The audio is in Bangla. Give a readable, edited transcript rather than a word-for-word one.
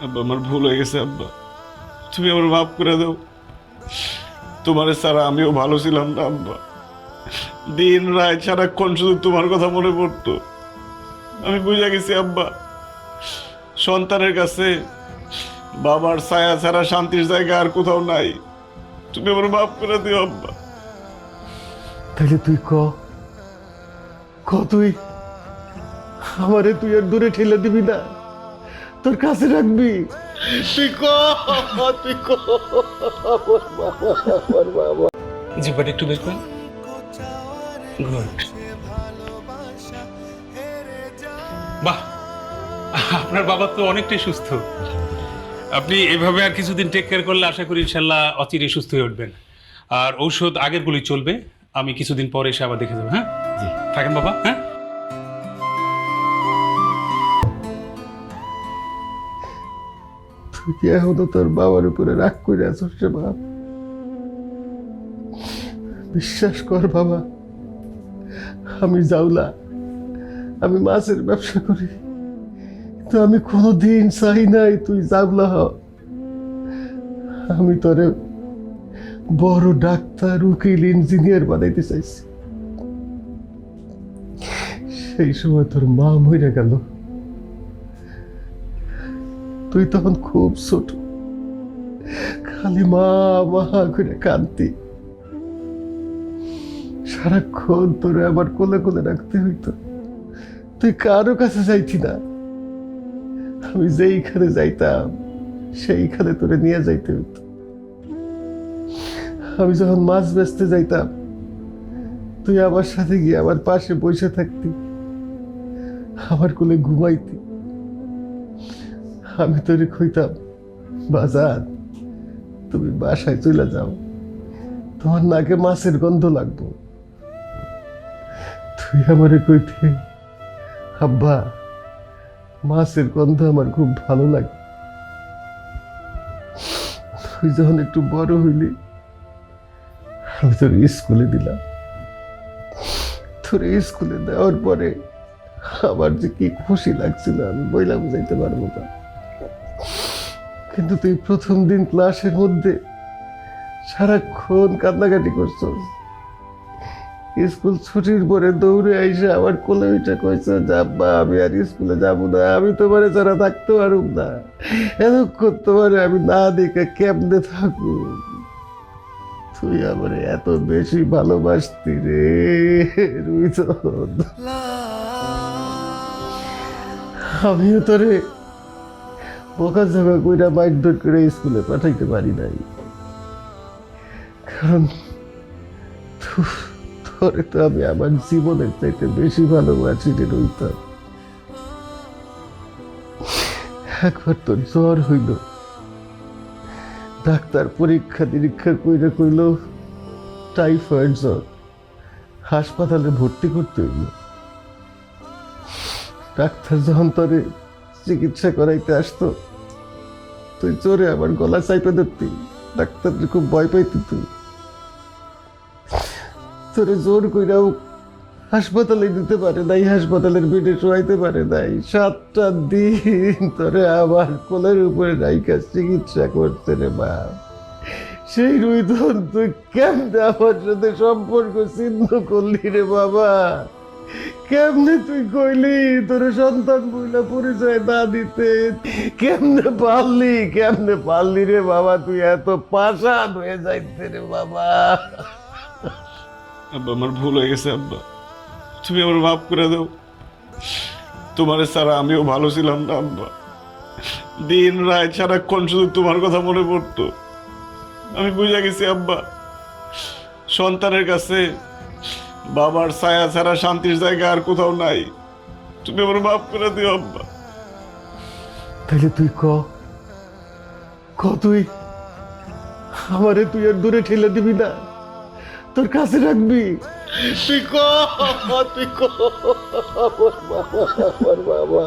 আব্বা আমার ভুল হয়ে গেছে আব্বা, তুমি আমার মাফ করে দাও। তোমার ছাড়া আমিও ভালো ছিলাম না আব্বা, দিন রাত সারাক্ষণ শুধু তোমার কথা মনে পড়তো। আমি বুঝে গেছি আব্বা, সন্তানের কাছে বাবার ছায়া ছাড়া শান্তির জায়গা আর কোথাও নাই। তুমি আমার মাফ করে দিও আব্বা। তাহলে তুই ক ক তুই আমারে তুই আর দূরে ঠেলে দিবি না, তোর কাছে রাখবি? তুই ক তুই ক আমার বাবা, আমার বাবা। জিব্বাটা একটু বের করেন। গুড। বাহ, আপনার বাবা তো অনেকটাই সুস্থ। আপনি এভাবে আর কিছুদিন টেক কেয়ার করলে আশা করি ইনশাল্লাহ অচিরে সুস্থ হয়ে উঠবেন। আর ঔষধ আগের গুলি চলবে, আমি কিছুদিন পরে এসে আবার দেখে যাবো। হ্যাঁ জি, থাকেন বাবা। হ্যাঁ তুই কি এখনো তোর বাবার উপরে রাগ করে আছিস রে বাপ? বিশ্বাস কর বাবা, আমি জাউলা, আমি মাছের ব্যবসা করি, তো আমি কোনোদিন চাই নাই তুই জাউলা হ। আমি তোরে বড় ডাক্তার, উকিল, ইঞ্জিনিয়ার বানাইতে চাইছি। সেই সময় তোর মা মরে গেল, তুই তখন খুব ছোট, খালি মা মা করে কাঁদতি। সারাক্ষণ তোরে আমার কোলে কোলে রাখতে হইতো, তুই কারো কাছে যাইতি না। আমি যেইখানে যাইতাম সেইখানে তোরে নিয়ে যাইতে হইতো। আমি যখন মাছ বেচতে যাইতাম, তুই আমার সাথে গিয়ে আমার পাশে বসে থাকতি, আমার কোলে ঘুমাইতি। আমি তোরে কইতাম, বাজার তুমি বাসায় চলে যাও, তোমার নাকে মাছের গন্ধ লাগবো। তুই আমারে কইতে, আব্বা মাছের গন্ধ আমার খুব ভালো লাগে। তুই যখন একটু বড় হইলি, আমি তোর স্কুলে দিলাম। তোর স্কুলে দেওয়ার পরে আমার যে কি খুশি লাগছিল আমি বইলা বুঝাইতে পারবো না। কিন্তু তুই প্রথম দিন ক্লাসের মধ্যে সারাক্ষণ কান্নাকাটি করছস। স্কুল ছুটির পরে দৌড়ে আইসা আমার কোলে উঠে কইছ, আব্বা আমি আর স্কুলে যাবো না, আমি তোমারে ছাড়া থাকতে পারুম না, এতক্ষণ তোমারে আমি না দেখে কেমনে থাকু। তুই আমার এত বেশি ভালোবাসতি রে রুইতন। আমিও তোরে বকাঝকা কইরা মারধর করে স্কুলে পাঠাইতে পারি নাই, কারণ তোরে তো আমি আমার জীবনের চাইতে বেশি ভালোবাসি রে রুইতন। একবার তোর জ্বর হইল, ডাক্তার পরীক্ষা নিরীক্ষা কইরা কইল টাইফয়েড জ্বর, হাসপাতালে ভর্তি করতে হইল। ডাক্তার যখন তোরে চিকিৎসা করাইতে আসতো, তুই জোরে আমার গলা চাইপে ধরতি, ডাক্তার খুব ভয় পাইতি। তুই তোরে জোর কইরাও হাসপাতালে দিতে পারে নাই, হাসপাতালের বেডে শোয়াইতে পারে নাই। 7টা দিন তোরে আমার কোলের উপরে রাইখা চিকিৎসা করতে রে বাপ। সেই রুইধন তুই কেমনে আমার সাথে সম্পর্ক ছিন্ন করলি রে বাবা? কেমনে তুই কইলি তোর সন্তান বইলা পরিচয় না দিতে? কেমনে পারলি রে বাবা তুই এত পাষাণ হয়ে যাইতে রে বাবা? আব্বা আমার ভুল হয়ে গেছে আব্বা, তুমি আমার মাফ করে দাও। তোমার ছাড়া আমিও ভালো ছিলাম না আব্বা, দিন রাত সারাক্ষণ শুধু তোমার কথা মনে পড়তো। আমি বুঝে গেছি আব্বা, সন্তানের কাছে বাবার ছায়া ছাড়া শান্তির জায়গা আর কোথাও নাই। তুমি আমার মাফ করে দিও আব্বা। তাহলে তুই ক তুই আমারে তুই আর দূরে ঠেলে দিবি না, তোর কাছে রাখবি? তুই ক আমার বাবা, আমার বাবা।